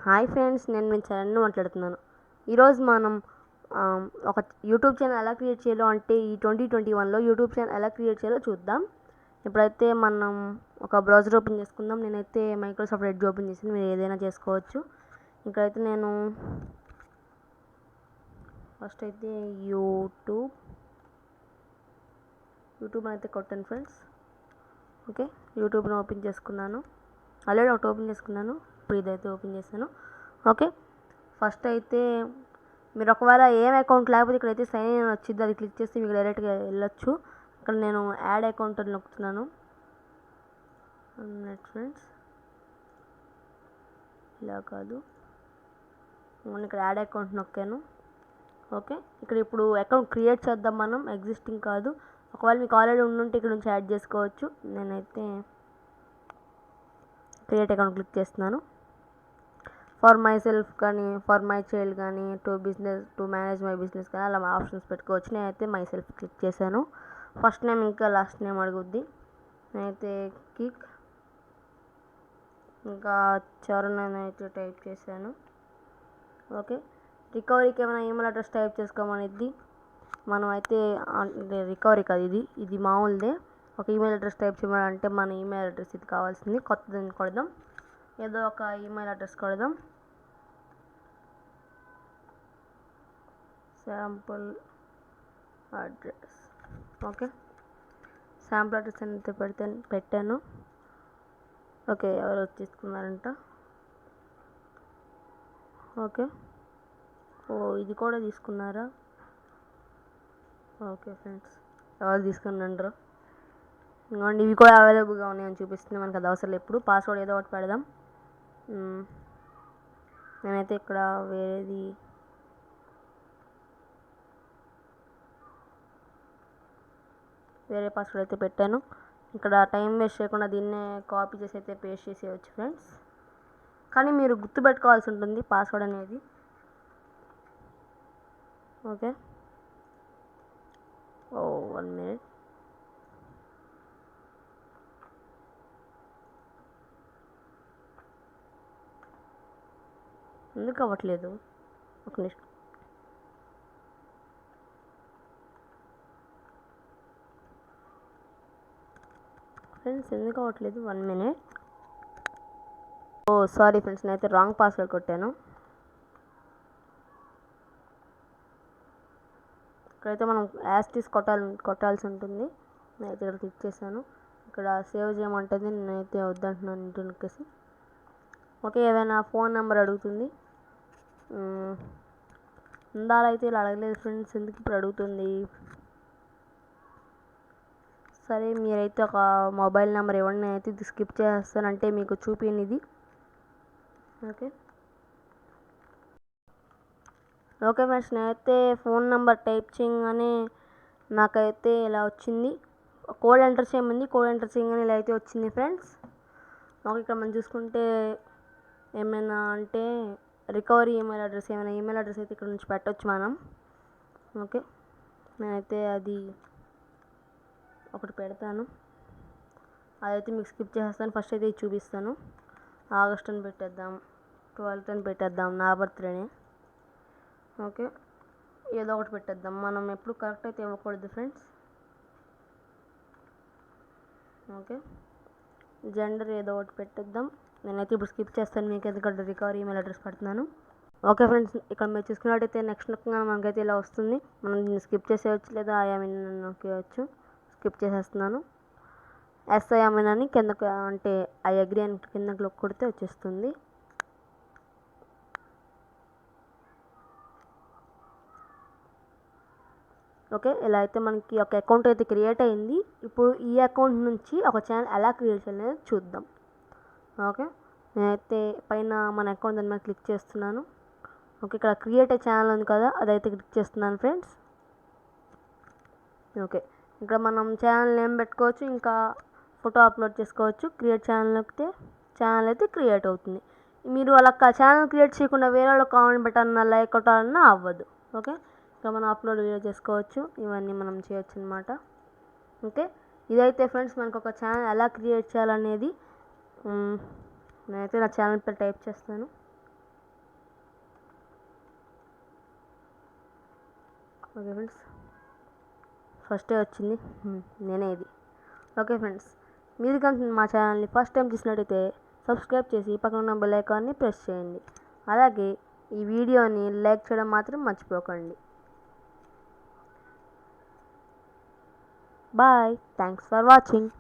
Hi friends, నేను మీ చరణ్ని మాట్లాడుతున్నాను. ఈరోజు మనం ఒక యూట్యూబ్ ఛానల్ ఎలా క్రియేట్ చేయాలో, అంటే ఈ 2021లో యూట్యూబ్ ఛానల్ ఎలా క్రియేట్ చేయాలో చూద్దాం. ఇప్పుడైతే మనం ఒక బ్రౌజర్ ఓపెన్ చేసుకుందాం. నేనైతే మైక్రోసాఫ్ట్ ఎడ్జ్ ఓపెన్ చేసింది, మీరు ఏదైనా చేసుకోవచ్చు. ఇక్కడైతే నేను ఫస్ట్ అయితే యూట్యూబ్ అయితే కొట్టాను ఫ్రెండ్స్. ఓకే, యూట్యూబ్ని ఓపెన్ చేసుకున్నాను. ఆల్రెడీ ఒకటి ఓపెన్ చేసుకున్నాను, ఇప్పుడు ఇదైతే ఓపెన్ చేశాను. ఓకే, ఫస్ట్ అయితే మీరు ఒకవేళ ఏం అకౌంట్ లేకపోతే ఇక్కడైతే సైన్ ఇన్ వచ్చింది, అది క్లిక్ చేసి మీకు డైరెక్ట్గా వెళ్ళొచ్చు. ఇక్కడ నేను యాడ్ అకౌంట్ అని నొక్కుతున్నాను. ఫ్రెండ్స్, ఇలా కాదు, ఇక్కడ యాడ్ అకౌంట్ నొక్కాను. ఓకే, ఇక్కడ ఇప్పుడు అకౌంట్ క్రియేట్ చేద్దాం మనం, ఎగ్జిస్టింగ్ కాదు. ఒకవేళ మీకు ఆల్రెడీ ఉండుంటే ఇక్కడ నుంచి యాడ్ చేసుకోవచ్చు. నేనైతే క్రియేట్ అకౌంట్ క్లిక్ చేస్తున్నాను. ఫర్ మై సెల్ఫ్ కానీ, ఫర్ మై చైల్డ్ కానీ, టు మేనేజ్ మై బిజినెస్ కానీ అలా ఆప్షన్స్ పెట్టుకోవచ్చు. నేనైతే మై సెల్ఫ్ క్లిక్ చేశాను. ఫస్ట్ నేమ్ ఇంకా లాస్ట్ నేమ్ అడుగుద్ది. నేనైతే కిక్ ఇంకా చరణ్ అయితే టైప్ చేశాను. ఓకే, రికవరీకి ఏమైనా ఈమెయిల్ అడ్రస్ టైప్ చేసుకోమనిద్ది. మనం అయితే రికవరీ కాదు, ఇది మామూలుదే. ఒక ఈమెయిల్ అడ్రస్ టైప్ చేయమంటే మన ఈమెయిల్ అడ్రస్ ఇది కావాల్సింది. కొత్తదని కొడదాం, ఏదో ఒక ఈమెయిల్ అడ్రస్ కొడదాం. Sample address. Okay, sample address అయితే పెట్టాను. ఓకే, ఎవరు తీసుకున్నారంట. ఓకే, ఇది కూడా తీసుకున్నారా? ఓకే ఫ్రెండ్స్, ఎవరు తీసుకున్నారో ఇంకోండి, ఇవి కూడా అవైలబుల్గా ఉన్నాయని చూపిస్తుంది. మనకు అది అవసరం ఎప్పుడు. పాస్వర్డ్ ఏదో ఒకటి పెడదాం. నేనైతే ఇక్కడ వేరే పాస్వర్డ్ అయితే పెట్టాను. ఇక్కడ టైం వేస్ట్ చేయకుండా దీన్నే కాపీ చేసి అయితే పేస్ట్ చేసేయచ్చు ఫ్రెండ్స్. కానీ మీరు గుర్తుపెట్టుకోవాల్సి ఉంటుంది పాస్వర్డ్ అనేది. Okay, 1 minute. ఎందుకు అవ్వట్లేదు? ఒక నిమిషం. ఫ్రెండ్స్, ఎందుకు అవ్వట్లేదు? 1 minute. సారీ ఫ్రెండ్స్, నేనైతే రాంగ్ పాస్వర్డ్ కొట్టాను. ఇక్కడైతే మనం యాస్టీస్ కొట్టాల్సి ఉంటుంది. నేనైతే ఇక్కడ క్లిక్ చేశాను. ఇక్కడ సేవ్ చేయమంటుంది, నేనైతే వద్దంటున్నాను ఇంటి నొక్కేసి. ఓకే, ఏదైనా ఫోన్ నెంబర్ అడుగుతుంది. ఇందాల అయితే ఇలా అడగలేదు ఫ్రెండ్స్, ఎందుకు ఇప్పుడు అడుగుతుంది? సరే, మీరైతే ఒక మొబైల్ నెంబర్ ఇవ్వండి, నేనైతే ఇది స్కిప్ చేస్తాను, అంటే మీకు చూపినిది. ఓకే ఓకే ఫ్రెండ్స్, నేనైతే ఫోన్ నెంబర్ టైప్ చేయగానే నాకైతే ఇలా వచ్చింది. కోడ్ ఎంటర్ చేయమంది, కోడ్ ఎంటర్ చేయగానే ఇలా అయితే వచ్చింది ఫ్రెండ్స్. ఓకే, ఇక్కడ మనం చూసుకుంటే ఏమైనా అంటే రికవరీ ఈమెయిల్ అడ్రస్, ఏమైనా ఈమెయిల్ అడ్రస్ అయితే ఇక్కడ నుంచి పెట్టవచ్చు మనం. ఓకే, నేనైతే అది ఒకటి పెడతాను. అదైతే మీకు స్కిప్ చేసేస్తాను. ఫస్ట్ అయితే ఇది చూపిస్తాను. ఆగస్ట్ అని పెట్టేద్దాం, 12th అని పెట్టేద్దాం, నా బర్త్డేనే. ఓకే, ఏదో ఒకటి పెట్టేద్దాం. మనం ఎప్పుడు కరెక్ట్ అయితే ఇవ్వకూడదు ఫ్రెండ్స్. ఓకే, జెండర్ ఏదో ఒకటి పెట్టేద్దాం. నేనైతే ఇప్పుడు స్కిప్ చేస్తాను, మీకు ఎందుకంటే రికవరీ ఈమెయిల్ అడ్రస్ పెడుతున్నాను. ఓకే ఫ్రెండ్స్, ఇక్కడ మీరు చూసుకున్నట్టయితే నెక్స్ట్ నొక్కగా మనకైతే ఇలా వస్తుంది. మనం దీన్ని స్కిప్ చేసేయచ్చు, లేదా ఐఎమ్ఇన్ నొక్కేయచ్చు. స్కిప్ చేసేస్తున్నాను. ఐఎమ్ఇన్ అని కిందకు, అంటే ఐ అగ్రీ అని కిందకు కొడితే వచ్చేస్తుంది. ఓకే, ఇలా అయితే మనకి ఒక అకౌంట్ అయితే క్రియేట్ అయింది. ఇప్పుడు ఈ అకౌంట్ నుంచి ఒక ఛానల్ ఎలా క్రియేట్ చేయాలనేది చూద్దాం. ఓకే, నేనైతే పైన మన అకౌంట్ దాని మీద క్లిక్ చేస్తున్నాను. ఓకే, ఇక్కడ క్రియేట్ ఏ ఛానల్ ఉంది కదా, అదైతే క్లిక్ చేస్తున్నాను ఫ్రెండ్స్. ఓకే, ఇక్కడ మనం ఛానల్ నేమ్ పెట్టుకోవచ్చు, ఇంకా ఫోటో అప్లోడ్ చేసుకోవచ్చు. క్రియేట్ ఛానల్ నొక్కితే ఛానల్ అయితే క్రియేట్ అవుతుంది. మీరు అలా ఛానల్ క్రియేట్ చేయకుండా వేరే వాళ్ళు కామెంట్ పెట్టాలన్నా, లైక్ కొట్టాలన్నా అవ్వదు. ఓకే, ఇక్కడ మనం అప్లోడ్ వీడియో చేసుకోవచ్చు, ఇవన్నీ మనం చేయొచ్చు అనమాట. ఓకే, ఇదైతే ఫ్రెండ్స్ మనకు ఒక ఛానల్ ఎలా క్రియేట్ చేయాలనేది. నేనైతే నా ఛానల్ పేరు టైప్ చేస్తాను. ఓకే ఫ్రెండ్స్, ఫస్టే వచ్చింది నేనే ఇది. ఓకే ఫ్రెండ్స్, మీరు కనుక మా ఛానల్ని ఫస్ట్ టైం చూసినట్టయితే సబ్స్క్రైబ్ చేసి పక్కన ఉన్న బెల్ ఐకాన్ని ప్రెస్ చేయండి. అలాగే ఈ వీడియోని లైక్ చేయడం మాత్రం మర్చిపోకండి. Bye, thanks for watching.